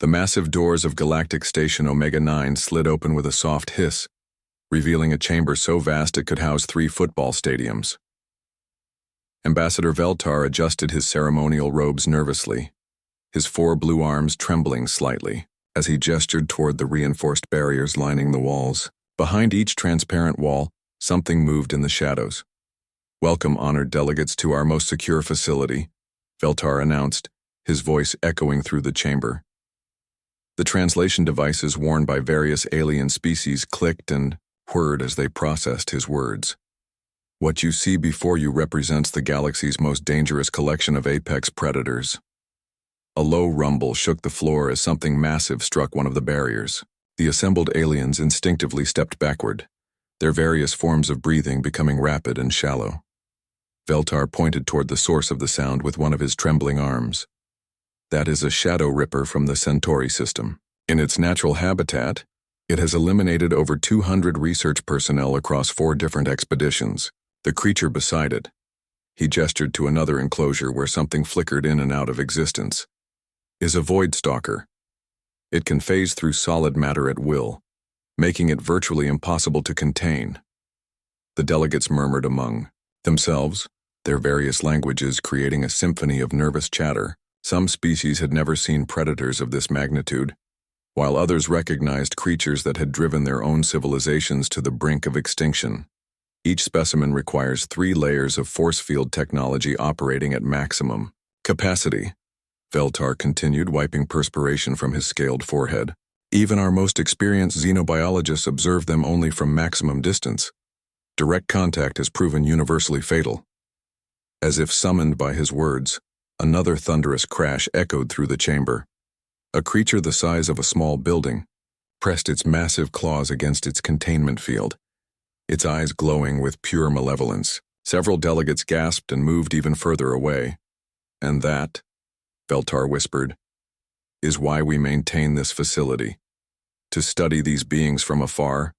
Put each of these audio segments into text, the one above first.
The massive doors of Galactic Station Omega-9 slid open with a soft hiss, revealing a chamber so vast it could house 3 football stadiums. Ambassador Veltar adjusted his ceremonial robes nervously, his 4 blue arms trembling slightly as he gestured toward the reinforced barriers lining the walls. Behind each transparent wall, something moved in the shadows. "Welcome, honored delegates, to our most secure facility," Veltar announced, his voice echoing through the chamber. The translation devices worn by various alien species clicked and whirred as they processed his words. "What you see before you represents the galaxy's most dangerous collection of apex predators." A low rumble shook the floor as something massive struck one of the barriers. The assembled aliens instinctively stepped backward, their various forms of breathing becoming rapid and shallow. Veltar pointed toward the source of the sound with one of his trembling arms. "That is a shadow ripper from the Centauri system. In its natural habitat, it has eliminated over 200 research personnel across 4 different expeditions." The creature beside it. He gestured to another enclosure where something flickered in and out of existence. "Is a void stalker. It can phase through solid matter at will, making it virtually impossible to contain." The delegates murmured among themselves, their various languages creating a symphony of nervous chatter. Some species had never seen predators of this magnitude, while others recognized creatures that had driven their own civilizations to the brink of extinction. Each specimen requires 3 layers of force field technology operating at maximum capacity. Veltar continued, wiping perspiration from his scaled forehead. "Even our most experienced xenobiologists observe them only from maximum distance. Direct contact has proven universally fatal." As if summoned by his words, another thunderous crash echoed through the chamber. A creature the size of a small building pressed its massive claws against its containment field, its eyes glowing with pure malevolence. Several delegates gasped and moved even further away. "And that," Veltar whispered, "is why we maintain this facility. To study these beings from afar,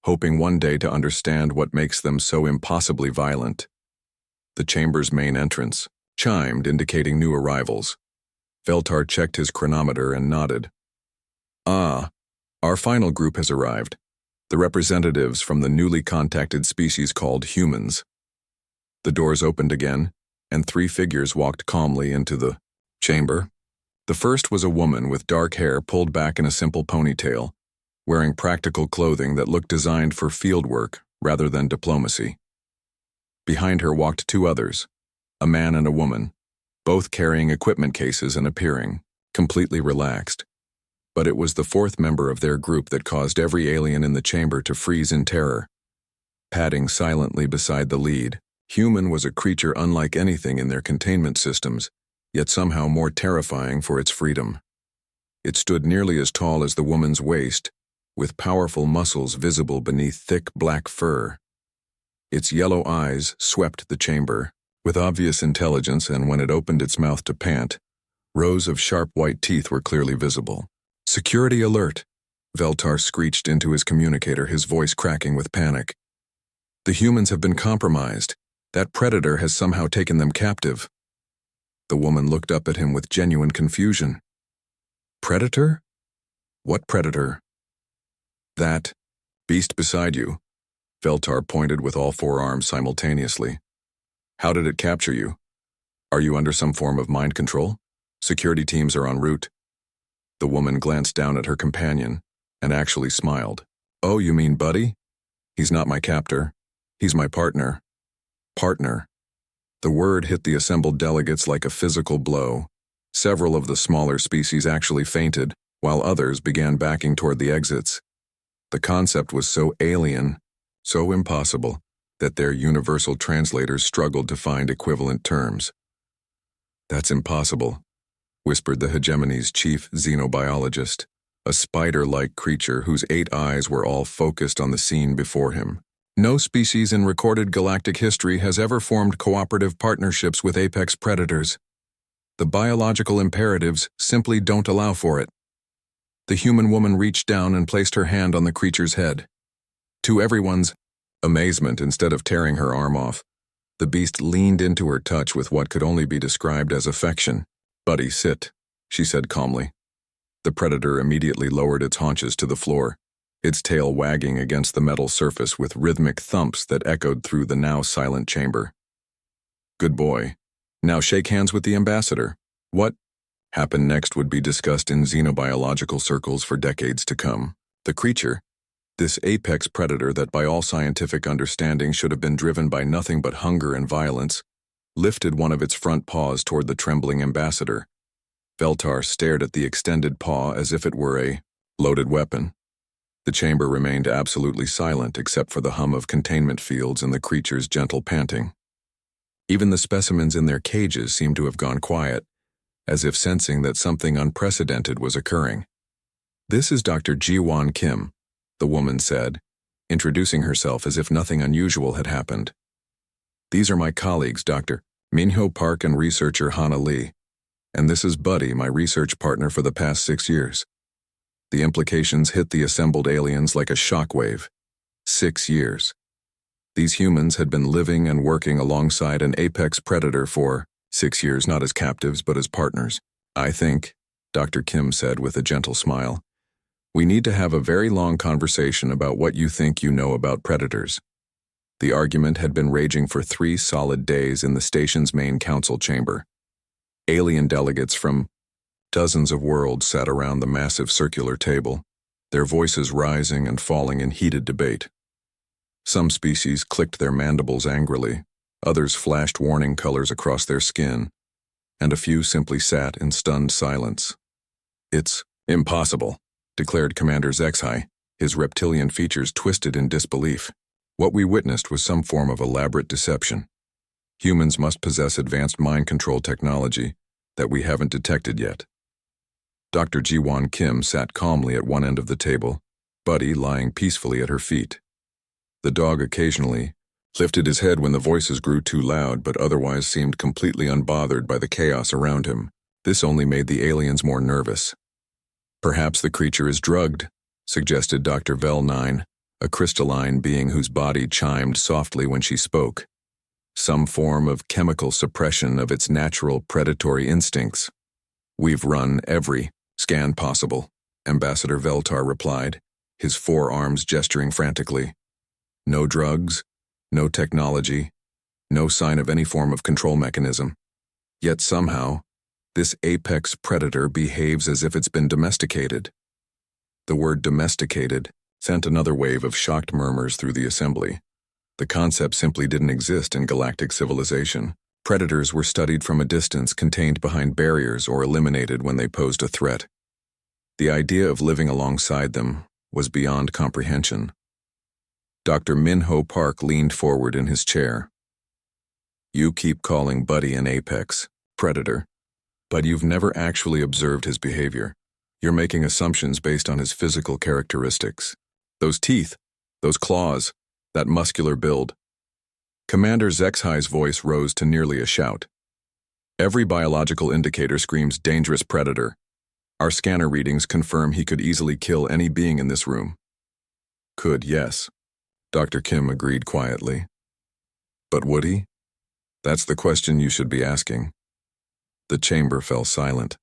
hoping one day to understand what makes them so impossibly violent." The chamber's main entrance chimed, indicating new arrivals. Veltar checked his chronometer and nodded. "Ah, our final group has arrived. The representatives from the newly contacted species called humans." The doors opened again, and 3 figures walked calmly into the chamber. The first was a woman with dark hair pulled back in a simple ponytail, wearing practical clothing that looked designed for field work rather than diplomacy. Behind her walked 2 others, a man and a woman, both carrying equipment cases and appearing completely relaxed. But it was the 4th member of their group that caused every alien in the chamber to freeze in terror. Padding silently beside the lead, human was a creature unlike anything in their containment systems, yet somehow more terrifying for its freedom. It stood nearly as tall as the woman's waist, with powerful muscles visible beneath thick black fur. Its yellow eyes swept the chamber with obvious intelligence, and when it opened its mouth to pant, rows of sharp white teeth were clearly visible. "Security alert," Veltar screeched into his communicator, his voice cracking with panic. "The humans have been compromised. That predator has somehow taken them captive." The woman looked up at him with genuine confusion. "Predator? What predator?" "That beast beside you." Veltar pointed with all 4 arms simultaneously. "How did it capture you? Are you under some form of mind control? Security teams are en route." The woman glanced down at her companion and actually smiled. "Oh, you mean Buddy? He's not my captor. He's my partner." Partner. The word hit the assembled delegates like a physical blow. Several of the smaller species actually fainted, while others began backing toward the exits. The concept was so alien, so impossible, that their universal translators struggled to find equivalent terms. "That's impossible," whispered the hegemony's chief xenobiologist, a spider-like creature whose 8 eyes were all focused on the scene before him. "No species in recorded galactic history has ever formed cooperative partnerships with apex predators. The biological imperatives simply don't allow for it." The human woman reached down and placed her hand on the creature's head. To everyone's amazement, instead of tearing her arm off, the beast leaned into her touch with what could only be described as affection. "Buddy, sit," she said calmly. The predator immediately lowered its haunches to the floor, its tail wagging against the metal surface with rhythmic thumps that echoed through the now silent chamber. Good boy. Now shake hands with the ambassador. What happened next would be discussed in xenobiological circles for decades to come. The creature, this apex predator that by all scientific understanding should have been driven by nothing but hunger and violence, lifted one of its front paws toward the trembling ambassador. Veltar stared at the extended paw as if it were a loaded weapon. The chamber remained absolutely silent except for the hum of containment fields and the creature's gentle panting. Even the specimens in their cages seemed to have gone quiet, as if sensing that something unprecedented was occurring. "This is Dr. Ji-Won Kim," the woman said, introducing herself as if nothing unusual had happened. "These are my colleagues, Dr. Minho Park and researcher Hana Lee. And this is Buddy, my research partner for the past 6 years." The implications hit the assembled aliens like a shockwave. 6 years. These humans had been living and working alongside an apex predator for 6 years, not as captives but as partners. "I think," Dr. Kim said with a gentle smile, "we need to have a very long conversation about what you think you know about predators." The argument had been raging for 3 solid days in the station's main council chamber. Alien delegates from dozens of worlds sat around the massive circular table, their voices rising and falling in heated debate. Some species clicked their mandibles angrily, others flashed warning colors across their skin, and a few simply sat in stunned silence. "It's impossible," declared Commander Zexhai, his reptilian features twisted in disbelief. "What we witnessed was some form of elaborate deception. Humans must possess advanced mind control technology that we haven't detected yet." Dr. Ji-Won Kim sat calmly at one end of the table, Buddy lying peacefully at her feet. The dog occasionally lifted his head when the voices grew too loud, but otherwise seemed completely unbothered by the chaos around him. This only made the aliens more nervous. "Perhaps the creature is drugged," suggested Dr. Vel 9, a crystalline being whose body chimed softly when she spoke. "Some form of chemical suppression of its natural predatory instincts. We've run every scan possible," Ambassador Veltar replied, his forearms gesturing frantically. "No drugs, no technology, no sign of any form of control mechanism. Yet somehow, this apex predator behaves as if it's been domesticated." The word domesticated sent another wave of shocked murmurs through the assembly. The concept simply didn't exist in galactic civilization. Predators were studied from a distance, contained behind barriers, or eliminated when they posed a threat. The idea of living alongside them was beyond comprehension. Dr. Minho Park leaned forward in his chair. "You keep calling Buddy an apex predator, but you've never actually observed his behavior. You're making assumptions based on his physical characteristics. Those teeth, those claws, that muscular build." Commander Zexhai's voice rose to nearly a shout. "Every biological indicator screams dangerous predator. Our scanner readings confirm he could easily kill any being in this room." "Could, yes," Dr. Kim agreed quietly. "But would he? That's the question you should be asking." The chamber fell silent.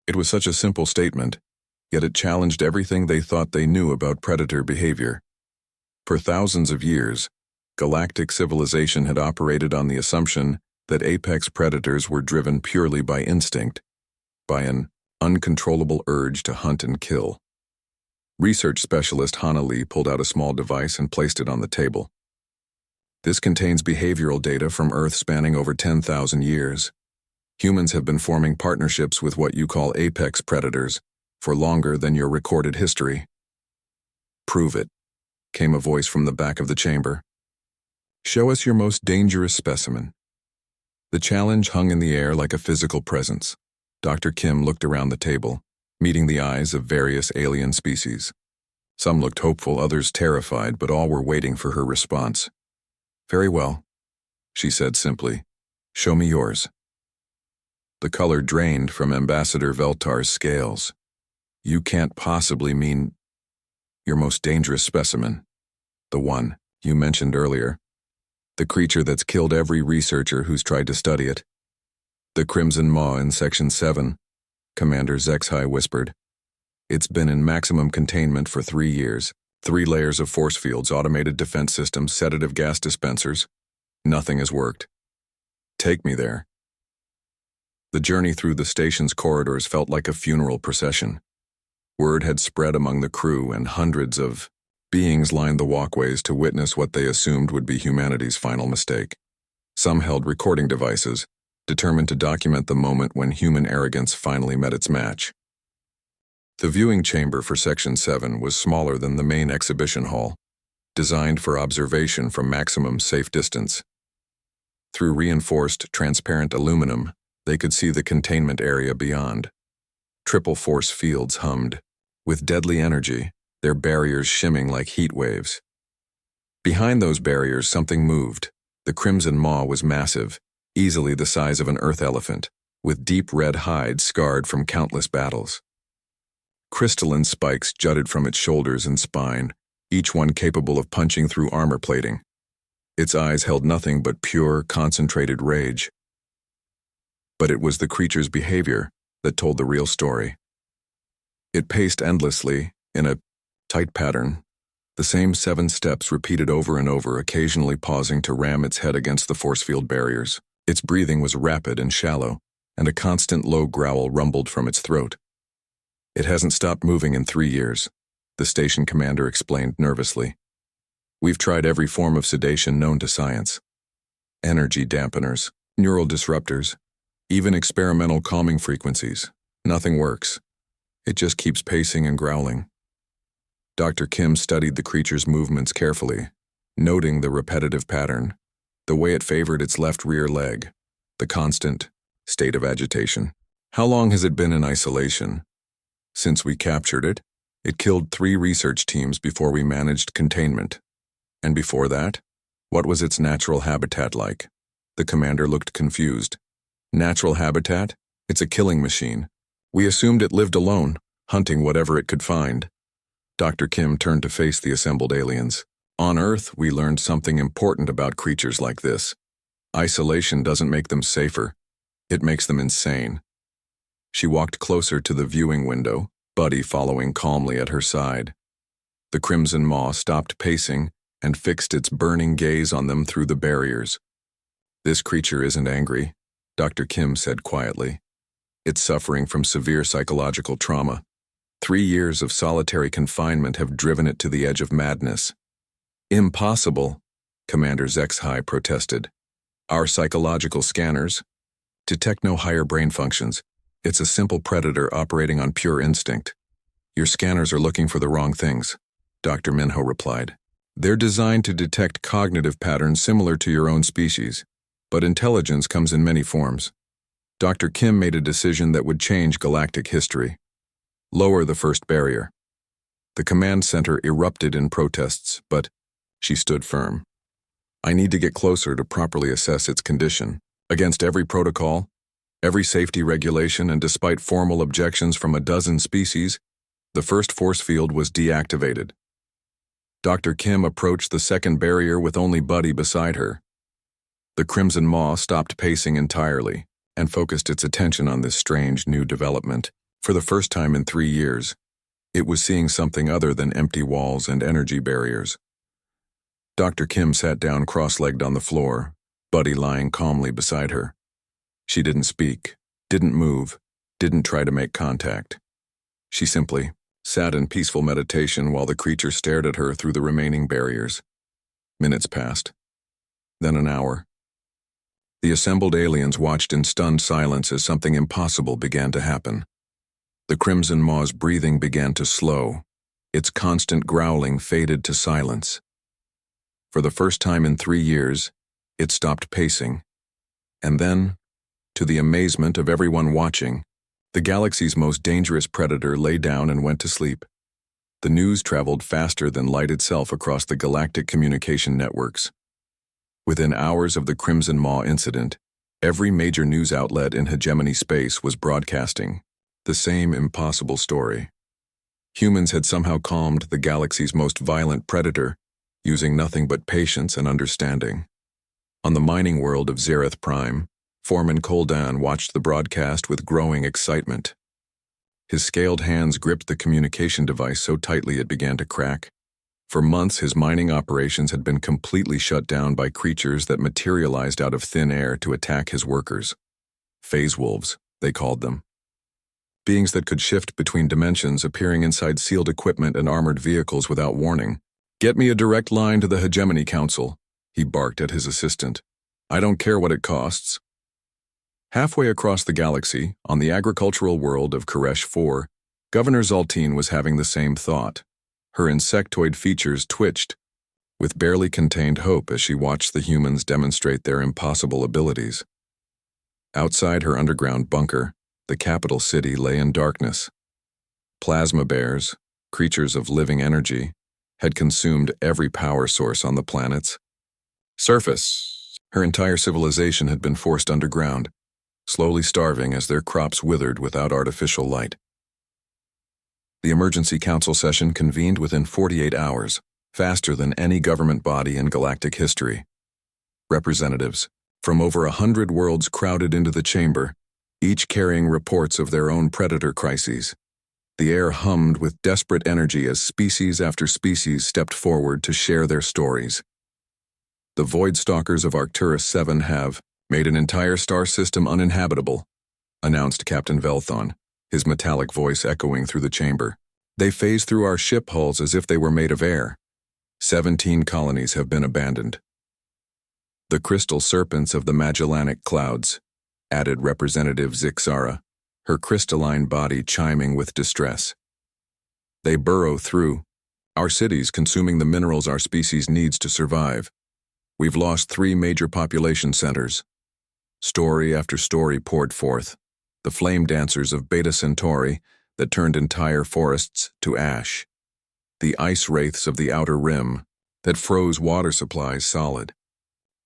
It was such a simple statement, yet it challenged everything they thought they knew about predator behavior. For thousands of years, galactic civilization had operated on the assumption that apex predators were driven purely by instinct, by an uncontrollable urge to hunt and kill. Research specialist Hana Lee pulled out a small device and placed it on the table. "This contains behavioral data from Earth spanning over 10,000 years. Humans have been forming partnerships with what you call apex predators for longer than your recorded history." "Prove it," came a voice from the back of the chamber. "Show us your most dangerous specimen." The challenge hung in the air like a physical presence. Dr. Kim looked around the table, meeting the eyes of various alien species. Some looked hopeful, others terrified, but all were waiting for her response. "Very well," she said simply. "Show me yours." The color drained from Ambassador Veltar's scales. "You can't possibly mean your most dangerous specimen. The one you mentioned earlier. The creature that's killed every researcher who's tried to study it." "The Crimson Maw in Section 7, Commander Zexhai whispered. It's been in maximum containment for 3 years. 3 layers of force fields, automated defense systems, sedative gas dispensers. Nothing has worked. Take me there. The journey through the station's corridors felt like a funeral procession. Word had spread among the crew, and hundreds of beings lined the walkways to witness what they assumed would be humanity's final mistake. Some held recording devices, determined to document the moment when human arrogance finally met its match. The viewing chamber for Section 7 was smaller than the main exhibition hall, designed for observation from maximum safe distance. Through reinforced, transparent aluminum, they could see the containment area beyond. Triple force fields hummed, with deadly energy, their barriers shimming like heat waves. Behind those barriers, something moved. The crimson maw was massive, easily the size of an earth elephant, with deep red hides scarred from countless battles. Crystalline spikes jutted from its shoulders and spine, each one capable of punching through armor plating. Its eyes held nothing but pure, concentrated rage. But it was the creature's behavior that told the real story. It paced endlessly, in a tight pattern, the same 7 steps repeated over and over, occasionally pausing to ram its head against the force field barriers. Its breathing was rapid and shallow, and a constant low growl rumbled from its throat. It hasn't stopped moving in 3 years, the station commander explained nervously. We've tried every form of sedation known to science. Energy dampeners, neural disruptors, even experimental calming frequencies. Nothing works. It just keeps pacing and growling. Dr. Kim studied the creature's movements carefully, noting the repetitive pattern, the way it favored its left rear leg, the constant state of agitation. How long has it been in isolation? Since we captured it, it killed 3 research teams before we managed containment. And before that, what was its natural habitat like? The commander looked confused. Natural habitat? It's a killing machine. We assumed it lived alone, hunting whatever it could find. Dr. Kim turned to face the assembled aliens. On Earth, we learned something important about creatures like this. Isolation doesn't make them safer. It makes them insane. She walked closer to the viewing window, Buddy following calmly at her side. The crimson maw stopped pacing and fixed its burning gaze on them through the barriers. This creature isn't angry, Dr. Kim said quietly. It's suffering from severe psychological trauma. 3 years of solitary confinement have driven it to the edge of madness. Impossible, Commander Zexhai protested. Our psychological scanners detect no higher brain functions. It's a simple predator operating on pure instinct. Your scanners are looking for the wrong things, Dr. Minho replied. They're designed to detect cognitive patterns similar to your own species, but intelligence comes in many forms. Dr. Kim made a decision that would change galactic history. Lower the first barrier. The command center erupted in protests, but she stood firm. I need to get closer to properly assess its condition. Against every protocol, every safety regulation, and despite formal objections from a dozen species, the first force field was deactivated. Dr. Kim approached the second barrier with only Buddy beside her. The crimson maw stopped pacing entirely and focused its attention on this strange new development. For the first time in 3 years, it was seeing something other than empty walls and energy barriers. Dr. Kim sat down cross-legged on the floor, Buddy lying calmly beside her. She didn't speak, didn't move, didn't try to make contact. She simply sat in peaceful meditation while the creature stared at her through the remaining barriers. Minutes passed. Then an hour. The assembled aliens watched in stunned silence as something impossible began to happen. The crimson maw's breathing began to slow. Its constant growling faded to silence. For the first time in 3 years, it stopped pacing. And then, to the amazement of everyone watching, the galaxy's most dangerous predator lay down and went to sleep. The news traveled faster than light itself across the galactic communication networks. Within hours of the Crimson Maw incident, every major news outlet in hegemony space was broadcasting the same impossible story. Humans had somehow calmed the galaxy's most violent predator, using nothing but patience and understanding. On the mining world of Zereth Prime, Foreman Koldan watched the broadcast with growing excitement. His scaled hands gripped the communication device so tightly it began to crack. For months, his mining operations had been completely shut down by creatures that materialized out of thin air to attack his workers. Phase wolves, they called them. Beings that could shift between dimensions, appearing inside sealed equipment and armored vehicles without warning. "Get me a direct line to the Hegemony Council," he barked at his assistant. "I don't care what it costs." Halfway across the galaxy, on the agricultural world of Koresh 4, Governor Zaltine was having the same thought. Her insectoid features twitched, with barely contained hope as she watched the humans demonstrate their impossible abilities. Outside her underground bunker, the capital city lay in darkness. Plasma bears, creatures of living energy, had consumed every power source on the planet's surface. Her entire civilization had been forced underground, slowly starving as their crops withered without artificial light. The emergency council session convened within 48 hours, faster than any government body in galactic history. Representatives from over 100 worlds crowded into the chamber, each carrying reports of their own predator crises. The air hummed with desperate energy as species after species stepped forward to share their stories. "The Void Stalkers of Arcturus 7 have made an entire star system uninhabitable," announced Captain Velthon, his metallic voice echoing through the chamber. "They phase through our ship hulls as if they were made of air. 17 colonies have been abandoned." "The crystal serpents of the Magellanic clouds," added Representative Zixara, her crystalline body chiming with distress. "They burrow through our cities, consuming the minerals our species needs to survive. We've lost 3 major population centers." Story after story poured forth, the flame dancers of Beta Centauri that turned entire forests to ash, the ice wraiths of the Outer Rim that froze water supplies solid,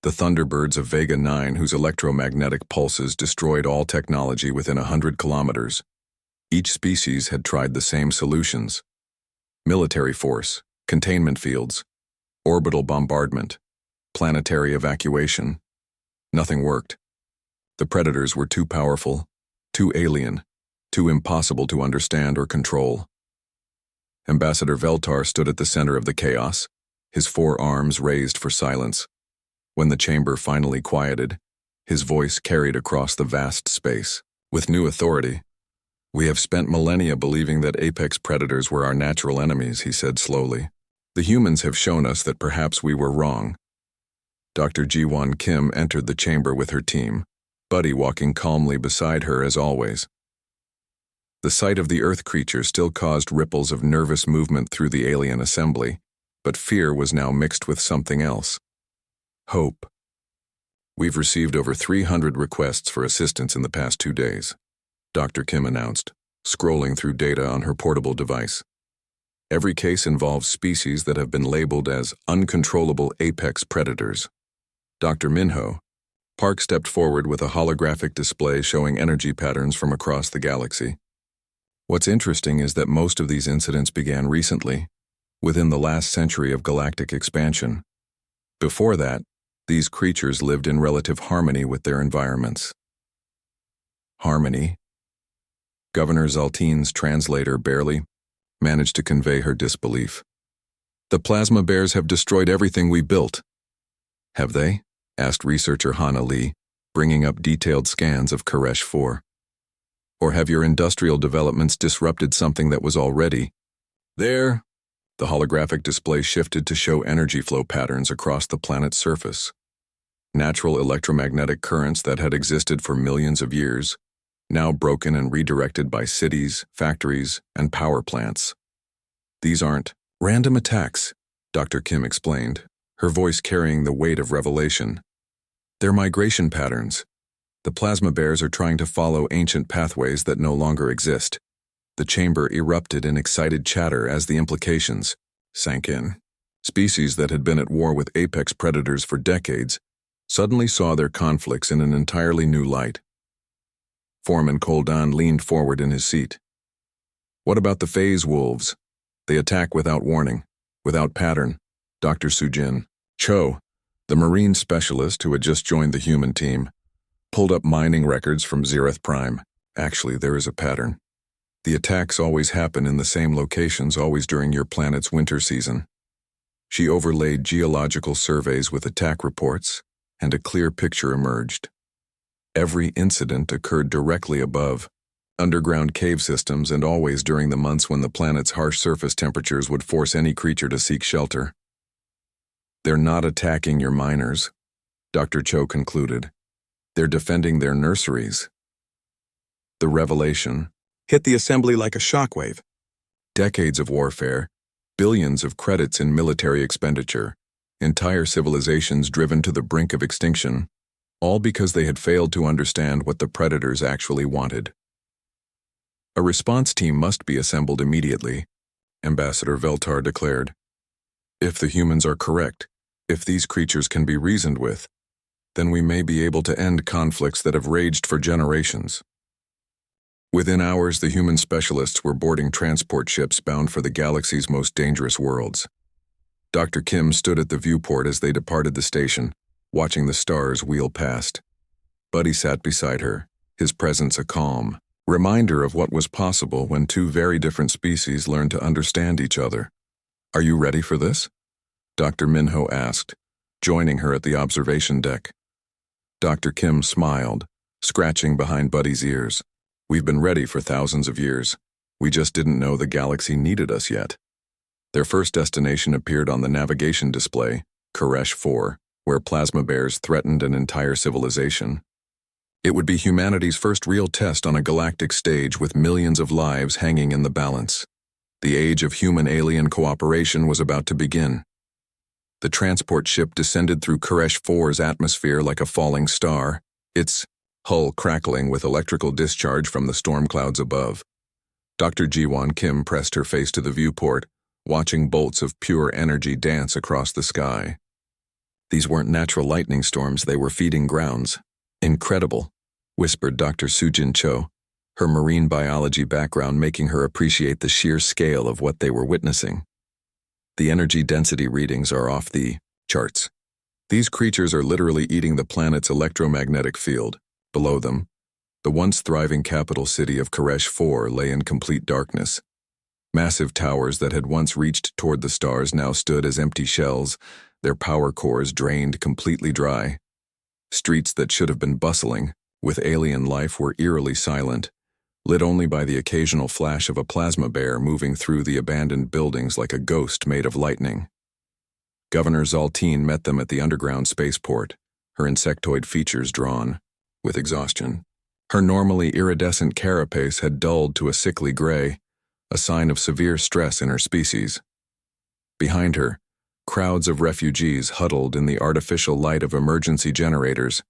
the Thunderbirds of Vega 9 whose electromagnetic pulses destroyed all technology within 100 kilometers. Each species had tried the same solutions: military force, containment fields, orbital bombardment, planetary evacuation. Nothing worked. The predators were too powerful, too alien, too impossible to understand or control. Ambassador Veltar stood at the center of the chaos, his 4 arms raised for silence. When the chamber finally quieted, his voice carried across the vast space. With new authority, "We have spent millennia believing that apex predators were our natural enemies," he said slowly. "The humans have shown us that perhaps we were wrong." Dr. Jiwon Kim entered the chamber with her team, Buddy walking calmly beside her as always. The sight of the Earth creature still caused ripples of nervous movement through the alien assembly, but fear was now mixed with something else. Hope. "We've received over 300 requests for assistance in the past 2 days, Dr. Kim announced, scrolling through data on her portable device. "Every case involves species that have been labeled as uncontrollable apex predators." Dr. Minho, Park stepped forward with a holographic display showing energy patterns from across the galaxy. "What's interesting is that most of these incidents began recently, within the last century of galactic expansion. Before that, these creatures lived in relative harmony with their environments." Harmony? Governor Zaltine's translator barely managed to convey her disbelief. "The plasma bears have destroyed everything we built." "Have they?" asked researcher Hana Lee, bringing up detailed scans of Koresh 4. "Or have your industrial developments disrupted something that was already there?" The holographic display shifted to show energy flow patterns across the planet's surface. Natural electromagnetic currents that had existed for millions of years, now broken and redirected by cities, factories, and power plants. "These aren't random attacks," Dr. Kim explained, her voice carrying the weight of revelation. "They're migration patterns. The plasma bears are trying to follow ancient pathways that no longer exist." The chamber erupted in excited chatter as the implications sank in. Species that had been at war with apex predators for decades suddenly saw their conflicts in an entirely new light. Foreman Koldan leaned forward in his seat. "What about the phase wolves? They attack without warning, without pattern." Dr. Sujin Cho, the marine specialist who had just joined the human team, pulled up mining records from Zereth Prime. "Actually, there is a pattern. The attacks always happen in the same locations, always during your planet's winter season. She overlaid geological surveys with attack reports, and a clear picture emerged. Every incident occurred directly above underground cave systems and always during the months when the planet's harsh surface temperatures would force any creature to seek shelter. They're not attacking your miners, Dr. Cho concluded. They're defending their nurseries. The revelation hit the assembly like a shockwave. Decades of warfare, billions of credits in military expenditure, entire civilizations driven to the brink of extinction, all because they had failed to understand what the predators actually wanted. A response team must be assembled immediately, Ambassador Veltar declared. If the humans are correct, if these creatures can be reasoned with, then we may be able to end conflicts that have raged for generations. Within hours, the human specialists were boarding transport ships bound for the galaxy's most dangerous worlds. Dr. Kim stood at the viewport as they departed the station, watching the stars wheel past. Buddy sat beside her, his presence a calm reminder of what was possible when two very different species learned to understand each other. Are you ready for this? Dr. Minho asked, joining her at the observation deck. Dr. Kim smiled, scratching behind Buddy's ears. We've been ready for thousands of years. We just didn't know the galaxy needed us yet. Their first destination appeared on the navigation display, Koresh 4, where plasma bears threatened an entire civilization. It would be humanity's first real test on a galactic stage with millions of lives hanging in the balance. The age of human-alien cooperation was about to begin. The transport ship descended through Koresh 4's atmosphere like a falling star, its hull crackling with electrical discharge from the storm clouds above. Dr. Jiwon Kim pressed her face to the viewport, watching bolts of pure energy dance across the sky. These weren't natural lightning storms, they were feeding grounds. Incredible, whispered Dr. Sujin Cho, her marine biology background making her appreciate the sheer scale of what they were witnessing. The energy density readings are off the charts. These creatures are literally eating the planet's electromagnetic field. Below them, the once thriving capital city of Koresh 4 lay in complete darkness. Massive towers that had once reached toward the stars now stood as empty shells, their power cores drained completely dry. Streets that should have been bustling with alien life were eerily silent, lit only by the occasional flash of a plasma bear moving through the abandoned buildings like a ghost made of lightning. Governor Zaltine met them at the underground spaceport, her insectoid features drawn with exhaustion. Her normally iridescent carapace had dulled to a sickly gray, a sign of severe stress in her species. Behind her, crowds of refugees huddled in the artificial light of emergency generators,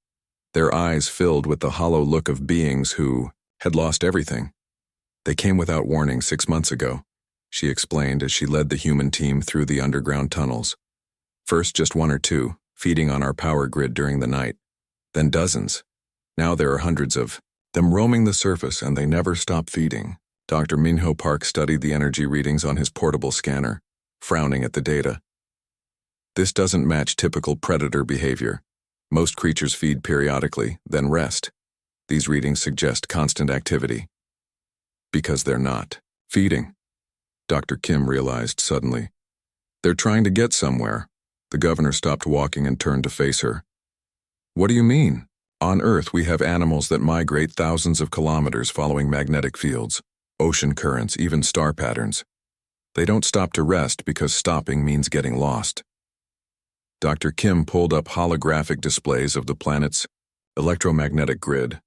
their eyes filled with the hollow look of beings who had lost everything. They came without warning 6 months ago, she explained as she led the human team through the underground tunnels. First just one or two, feeding on our power grid during the night. Then dozens. Now there are hundreds of them roaming the surface, and they never stop feeding. Dr. Minho Park studied the energy readings on his portable scanner, frowning at the data. This doesn't match typical predator behavior. Most creatures feed periodically, then rest. These readings suggest constant activity. Because they're not feeding, Dr. Kim realized suddenly. They're trying to get somewhere. The governor stopped walking and turned to face her. What do you mean? On Earth, we have animals that migrate thousands of kilometers following magnetic fields, ocean currents, even star patterns. They don't stop to rest because stopping means getting lost. Dr. Kim pulled up holographic displays of the planet's electromagnetic grid.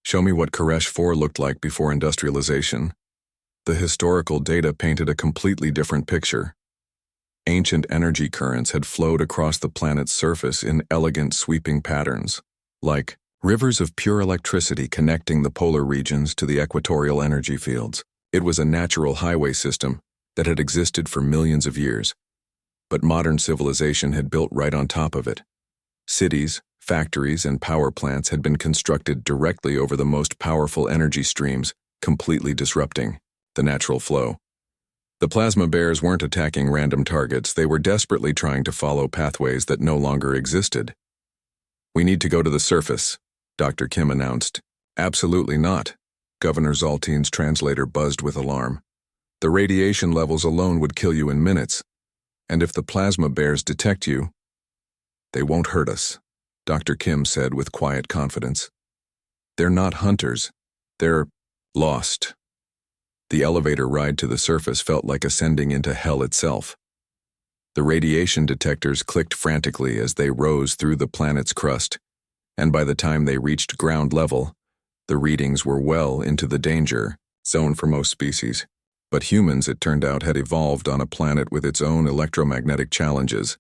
Show me what Koresh 4 looked like before industrialization. The historical data painted a completely different picture. Ancient energy currents had flowed across the planet's surface in elegant sweeping patterns, like rivers of pure electricity connecting the polar regions to the equatorial energy fields. It was a natural highway system that had existed for millions of years, but modern civilization had built right on top of it. Cities, factories, and power plants had been constructed directly over the most powerful energy streams, completely disrupting the natural flow. The plasma bears weren't attacking random targets, they were desperately trying to follow pathways that no longer existed. We need to go to the surface, Dr. Kim announced. Absolutely not, Governor Zaltine's translator buzzed with alarm. The radiation levels alone would kill you in minutes, and if the plasma bears detect you, they won't hurt us, Dr. Kim said with quiet confidence. They're not hunters. They're lost. The elevator ride to the surface felt like ascending into hell itself. The radiation detectors clicked frantically as they rose through the planet's crust, and by the time they reached ground level, the readings were well into the danger zone for most species. But humans, it turned out, had evolved on a planet with its own electromagnetic challenges,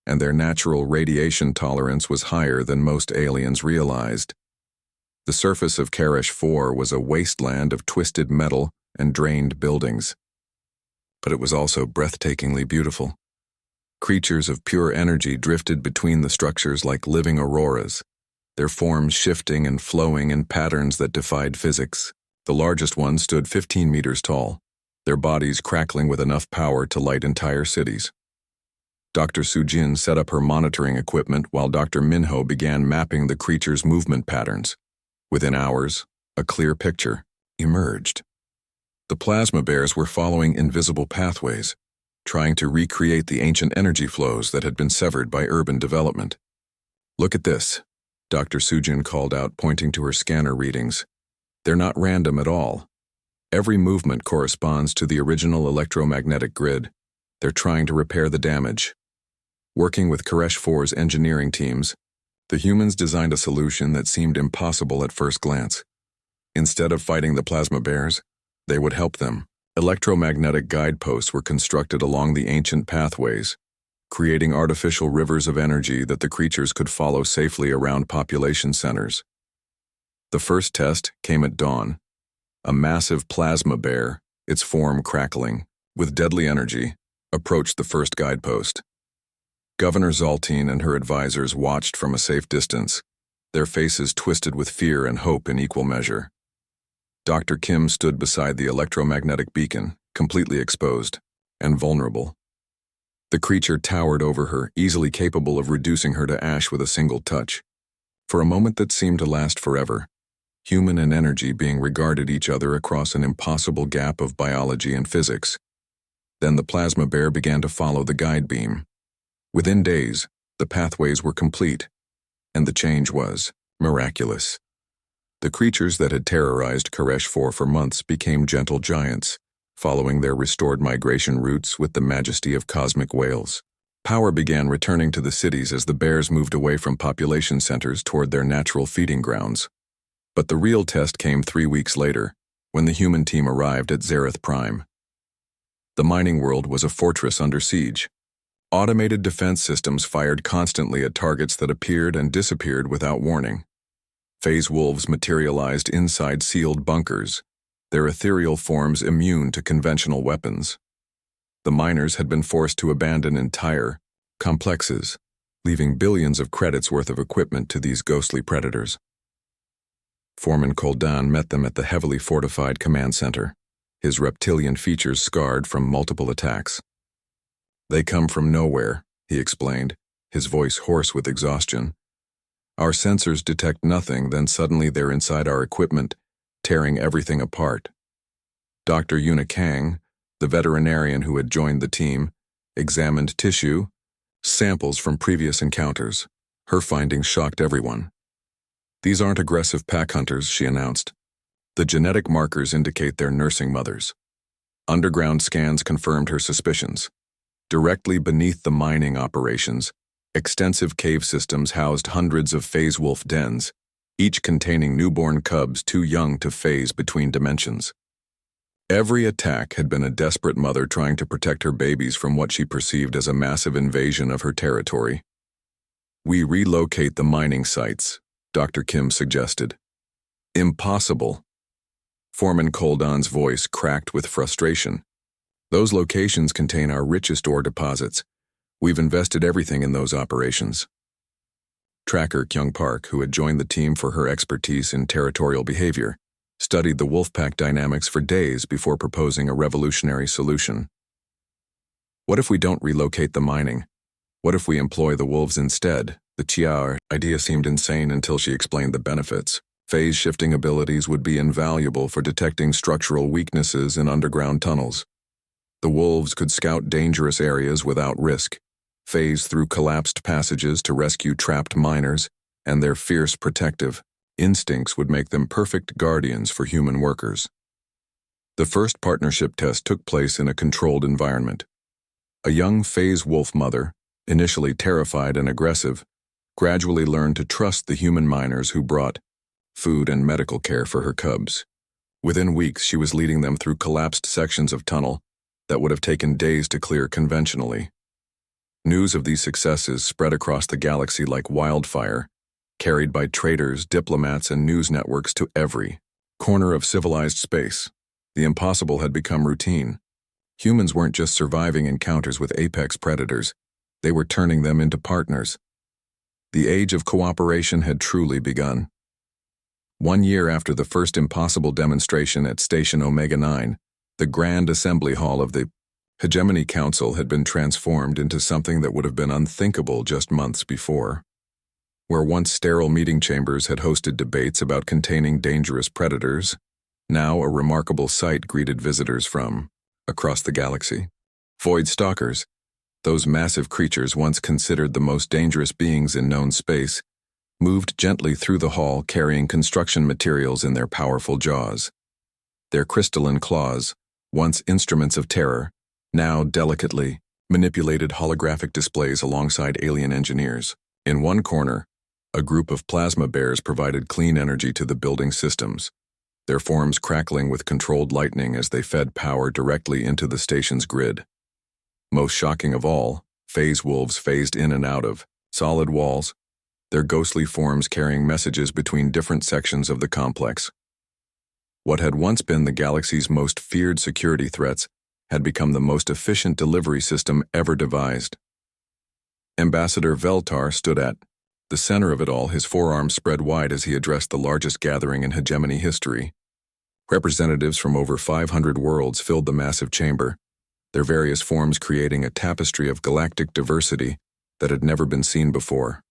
and their natural radiation tolerance was higher than most aliens realized. The surface of Karesh 4 was a wasteland of twisted metal and drained buildings. But it was also breathtakingly beautiful. Creatures of pure energy drifted between the structures like living auroras, their forms shifting and flowing in patterns that defied physics. The largest one stood 15 meters tall, their bodies crackling with enough power to light entire cities. Dr. Sujin set up her monitoring equipment while Dr. Minho began mapping the creature's movement patterns. Within hours, a clear picture emerged. The plasma bears were following invisible pathways, trying to recreate the ancient energy flows that had been severed by urban development. "Look at this," Dr. Sujin called out, pointing to her scanner readings. "They're not random at all. Every movement corresponds to the original electromagnetic grid. They're trying to repair the damage." Working with Karesh 4's engineering teams, the humans designed a solution that seemed impossible at first glance. Instead of fighting the plasma bears, they would help them. Electromagnetic guideposts were constructed along the ancient pathways, creating artificial rivers of energy that the creatures could follow safely around population centers. The first test came at dawn. A massive plasma bear, its form crackling, with deadly energy, approached the first guidepost. Governor Zaltine and her advisors watched from a safe distance, their faces twisted with fear and hope in equal measure. Dr. Kim stood beside the electromagnetic beacon, completely exposed and vulnerable. The creature towered over her, easily capable of reducing her to ash with a single touch. For a moment that seemed to last forever, human and energy being regarded each other across an impossible gap of biology and physics. Then the plasma bear began to follow the guide beam. Within days, the pathways were complete, and the change was miraculous. The creatures that had terrorized Karesh 4 for months became gentle giants, following their restored migration routes with the majesty of cosmic whales. Power began returning to the cities as the bears moved away from population centers toward their natural feeding grounds. But the real test came 3 weeks later, when the human team arrived at Zareth Prime. The mining world was a fortress under siege. Automated defense systems fired constantly at targets that appeared and disappeared without warning. Phase wolves materialized inside sealed bunkers, their ethereal forms immune to conventional weapons. The miners had been forced to abandon entire complexes, leaving billions of credits worth of equipment to these ghostly predators. Foreman Koldan met them at the heavily fortified command center, his reptilian features scarred from multiple attacks. "They come from nowhere," he explained, his voice hoarse with exhaustion. "Our sensors detect nothing, then suddenly they're inside our equipment, tearing everything apart." Dr. Yuna Kang, the veterinarian who had joined the team, examined tissue, samples from previous encounters. Her findings shocked everyone. "These aren't aggressive pack hunters," she announced. "The genetic markers indicate they're nursing mothers." Underground scans confirmed her suspicions. Directly beneath the mining operations, extensive cave systems housed hundreds of phase wolf dens, each containing newborn cubs too young to phase between dimensions. Every attack had been a desperate mother trying to protect her babies from what she perceived as a massive invasion of her territory. "We relocate the mining sites," Dr. Kim suggested. "Impossible." Foreman Koldan's voice cracked with frustration. "Those locations contain our richest ore deposits. We've invested everything in those operations." Tracker Kyung Park, who had joined the team for her expertise in territorial behavior, studied the wolfpack dynamics for days before proposing a revolutionary solution. "What if we don't relocate the mining? What if we employ the wolves instead?" The Chiar idea seemed insane until she explained the benefits. Phase-shifting abilities would be invaluable for detecting structural weaknesses in underground tunnels. The wolves could scout dangerous areas without risk, phase through collapsed passages to rescue trapped miners, and their fierce protective instincts would make them perfect guardians for human workers. The first partnership test took place in a controlled environment. A young phase wolf mother, initially terrified and aggressive, gradually learned to trust the human miners who brought food and medical care for her cubs. Within weeks, she was leading them through collapsed sections of tunnel that would have taken days to clear conventionally. News of these successes spread across the galaxy like wildfire, carried by traders, diplomats, and news networks to every corner of civilized space. The impossible had become routine. Humans weren't just surviving encounters with apex predators, they were turning them into partners. The age of cooperation had truly begun. 1 year after the first impossible demonstration at Station Omega-9, the Grand Assembly Hall of the Hegemony Council had been transformed into something that would have been unthinkable just months before. Where once sterile meeting chambers had hosted debates about containing dangerous predators, now a remarkable sight greeted visitors from across the galaxy. Void stalkers, those massive creatures once considered the most dangerous beings in known space, moved gently through the hall carrying construction materials in their powerful jaws. Their crystalline claws, once instruments of terror, now delicately manipulated holographic displays alongside alien engineers. In one corner, a group of plasma bears provided clean energy to the building systems, their forms crackling with controlled lightning as they fed power directly into the station's grid. Most shocking of all, phase wolves phased in and out of solid walls, their ghostly forms carrying messages between different sections of the complex. What had once been the galaxy's most feared security threats had become the most efficient delivery system ever devised. Ambassador Veltar stood at the center of it all, his forearms spread wide as he addressed the largest gathering in hegemony history. Representatives from over 500 worlds filled the massive chamber, their various forms creating a tapestry of galactic diversity that had never been seen before.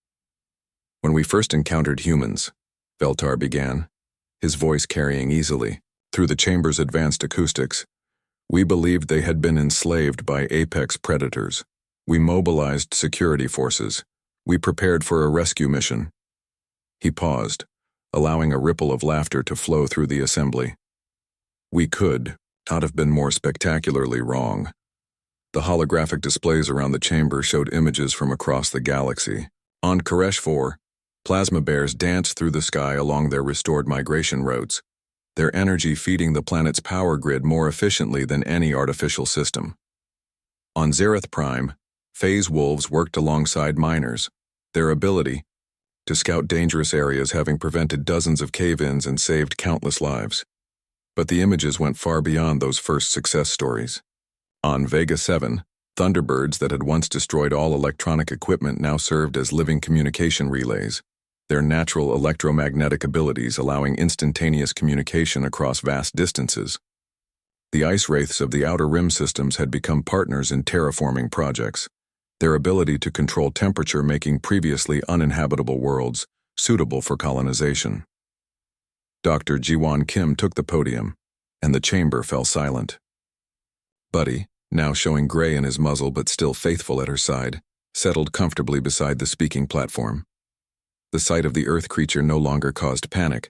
When we first encountered humans, Veltar began, his voice carrying easily through the chamber's advanced acoustics, we believed they had been enslaved by apex predators. We mobilized security forces. We prepared for a rescue mission. He paused, allowing a ripple of laughter to flow through the assembly. We could not have been more spectacularly wrong. The holographic displays around the chamber showed images from across the galaxy. On Koresh 4, plasma bears danced through the sky along their restored migration routes, their energy feeding the planet's power grid more efficiently than any artificial system. On Zereth Prime, phase wolves worked alongside miners, their ability to scout dangerous areas having prevented dozens of cave-ins and saved countless lives. But the images went far beyond those first success stories. On Vega 7, Thunderbirds that had once destroyed all electronic equipment now served as living communication relays, their natural electromagnetic abilities allowing instantaneous communication across vast distances. The ice wraiths of the Outer Rim systems had become partners in terraforming projects, their ability to control temperature making previously uninhabitable worlds suitable for colonization. Dr. Jiwon Kim took the podium, and the chamber fell silent. Buddy, now showing gray in his muzzle but still faithful at her side, settled comfortably beside the speaking platform. The sight of the Earth creature no longer caused panic,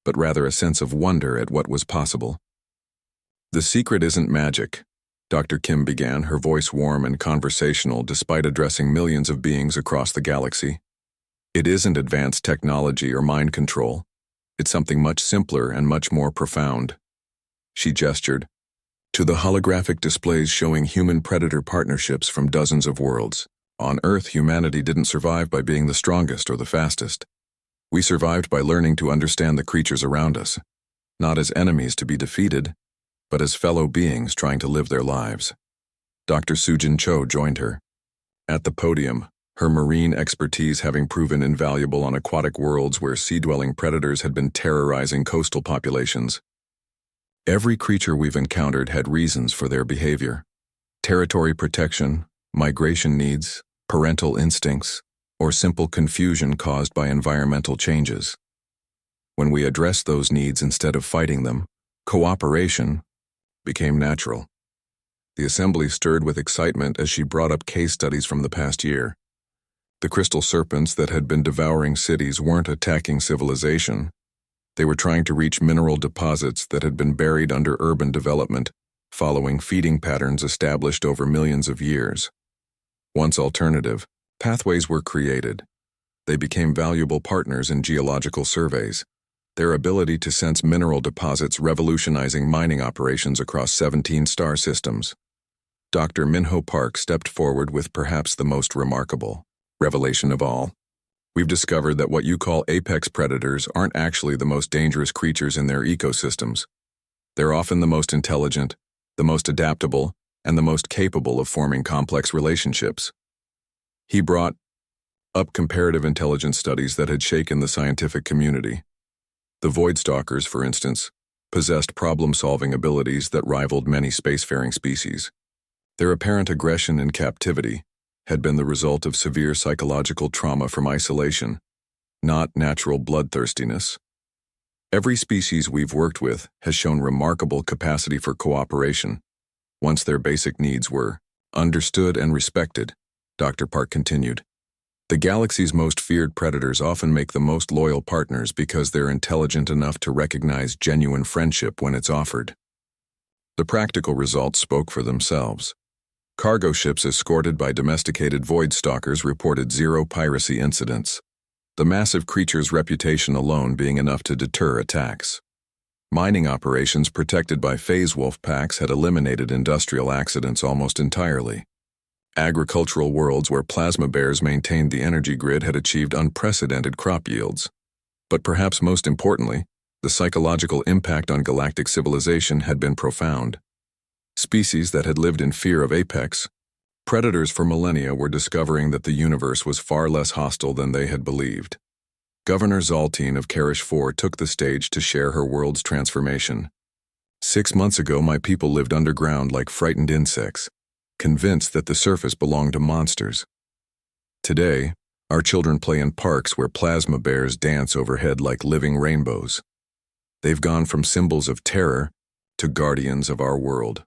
but rather a sense of wonder at what was possible. The secret isn't magic, Dr. Kim began, her voice warm and conversational despite addressing millions of beings across the galaxy. It isn't advanced technology or mind control. It's something much simpler and much more profound. She gestured to the holographic displays showing human-predator partnerships from dozens of worlds. On Earth, humanity didn't survive by being the strongest or the fastest. We survived by learning to understand the creatures around us, not as enemies to be defeated, but as fellow beings trying to live their lives. Dr. Sujin Cho joined her. At the podium, her marine expertise having proven invaluable on aquatic worlds where sea-dwelling predators had been terrorizing coastal populations. Every creature we've encountered had reasons for their behavior. Territory protection, migration needs, parental instincts, or simple confusion caused by environmental changes. When we addressed those needs instead of fighting them, cooperation became natural. The assembly stirred with excitement as she brought up case studies from the past year. The crystal serpents that had been devouring cities weren't attacking civilization. They were trying to reach mineral deposits that had been buried under urban development, following feeding patterns established over millions of years. Once alternative pathways were created, they became valuable partners in geological surveys, their ability to sense mineral deposits revolutionizing mining operations across 17 star systems. Dr. Minho Park stepped forward with perhaps the most remarkable revelation of all. We've discovered that what you call apex predators aren't actually the most dangerous creatures in their ecosystems. They're often the most intelligent, the most adaptable, and the most capable of forming complex relationships. He brought up comparative intelligence studies that had shaken the scientific community. The Void Stalkers, for instance, possessed problem-solving abilities that rivaled many spacefaring species. Their apparent aggression in captivity had been the result of severe psychological trauma from isolation, not natural bloodthirstiness. Every species we've worked with has shown remarkable capacity for cooperation, once their basic needs were understood and respected, Dr. Park continued. The galaxy's most feared predators often make the most loyal partners because they're intelligent enough to recognize genuine friendship when it's offered. The practical results spoke for themselves. Cargo ships escorted by domesticated void stalkers reported 0 piracy incidents, the massive creature's reputation alone being enough to deter attacks. Mining operations protected by phase wolf packs had eliminated industrial accidents almost entirely. Agricultural worlds where plasma bears maintained the energy grid had achieved unprecedented crop yields. But perhaps most importantly, the psychological impact on galactic civilization had been profound. Species that had lived in fear of apex predators for millennia were discovering that the universe was far less hostile than they had believed. Governor Zaltine of Karish IV took the stage to share her world's transformation. 6 months ago, my people lived underground like frightened insects, convinced that the surface belonged to monsters. Today, our children play in parks where plasma bears dance overhead like living rainbows. They've gone from symbols of terror to guardians of our world.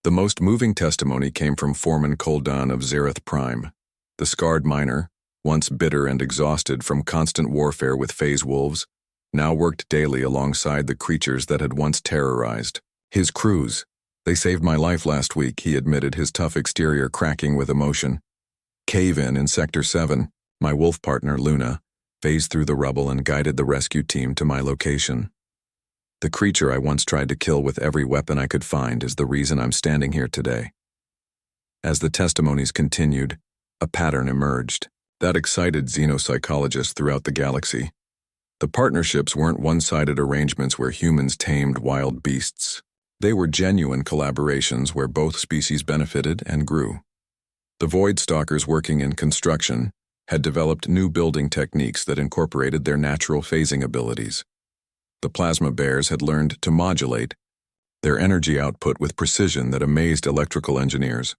The most moving testimony came from Foreman Koldan of Zareth Prime. The scarred miner, once bitter and exhausted from constant warfare with phase wolves, now worked daily alongside the creatures that had once terrorized his crews. They saved my life last week, he admitted, his tough exterior cracking with emotion. Cave-in Sector 7, my wolf partner Luna, phased through the rubble and guided the rescue team to my location. The creature I once tried to kill with every weapon I could find is the reason I'm standing here today. As the testimonies continued, a pattern emerged that excited xenopsychologists throughout the galaxy. The partnerships weren't one-sided arrangements where humans tamed wild beasts. They were genuine collaborations where both species benefited and grew. The Void Stalkers working in construction had developed new building techniques that incorporated their natural phasing abilities. The plasma bears had learned to modulate their energy output with precision that amazed electrical engineers.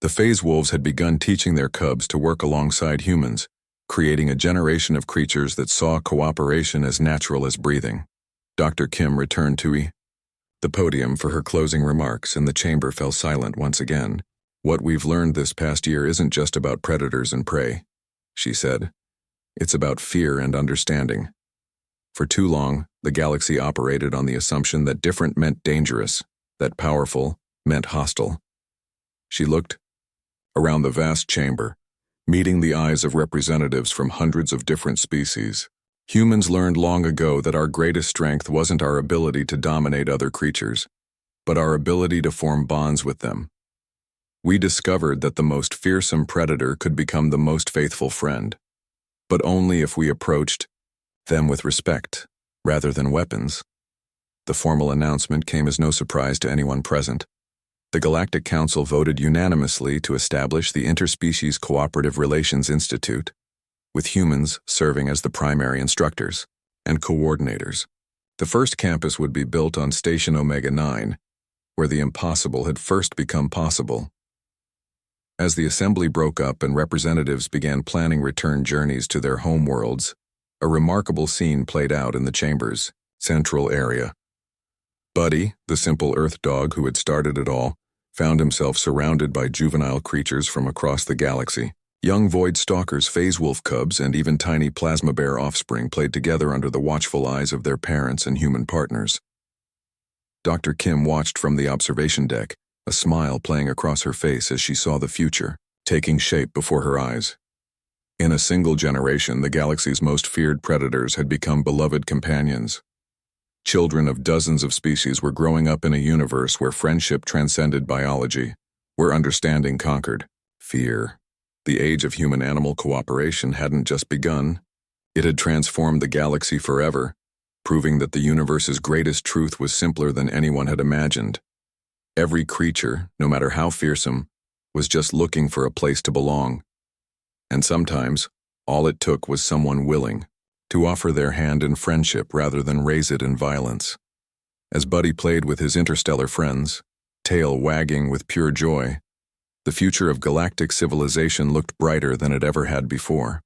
The phase wolves had begun teaching their cubs to work alongside humans, creating a generation of creatures that saw cooperation as natural as breathing. Dr. Kim returned to the podium for her closing remarks, and the chamber fell silent once again. What we've learned this past year isn't just about predators and prey, she said. It's about fear and understanding. For too long, the galaxy operated on the assumption that different meant dangerous, that powerful meant hostile. She looked around the vast chamber, meeting the eyes of representatives from hundreds of different species. Humans learned long ago that our greatest strength wasn't our ability to dominate other creatures, but our ability to form bonds with them. We discovered that the most fearsome predator could become the most faithful friend, but only if we approached them with respect, rather than weapons. The formal announcement came as no surprise to anyone present. The Galactic Council voted unanimously to establish the Interspecies Cooperative Relations Institute, with humans serving as the primary instructors and coordinators. The first campus would be built on Station Omega 9, where the impossible had first become possible. As the assembly broke up and representatives began planning return journeys to their home worlds, a remarkable scene played out in the chamber's central area. Buddy, the simple Earth dog who had started it all, found himself surrounded by juvenile creatures from across the galaxy. Young void stalkers, phase wolf cubs, and even tiny plasma bear offspring played together under the watchful eyes of their parents and human partners. Dr. Kim watched from the observation deck, a smile playing across her face as she saw the future taking shape before her eyes. In a single generation, the galaxy's most feared predators had become beloved companions. Children of dozens of species were growing up in a universe where friendship transcended biology, where understanding conquered fear. The age of human-animal cooperation hadn't just begun. It had transformed the galaxy forever, proving that the universe's greatest truth was simpler than anyone had imagined. Every creature, no matter how fearsome, was just looking for a place to belong. And sometimes, all it took was someone willing to offer their hand in friendship rather than raise it in violence. As Buddy played with his interstellar friends, tail wagging with pure joy, the future of galactic civilization looked brighter than it ever had before.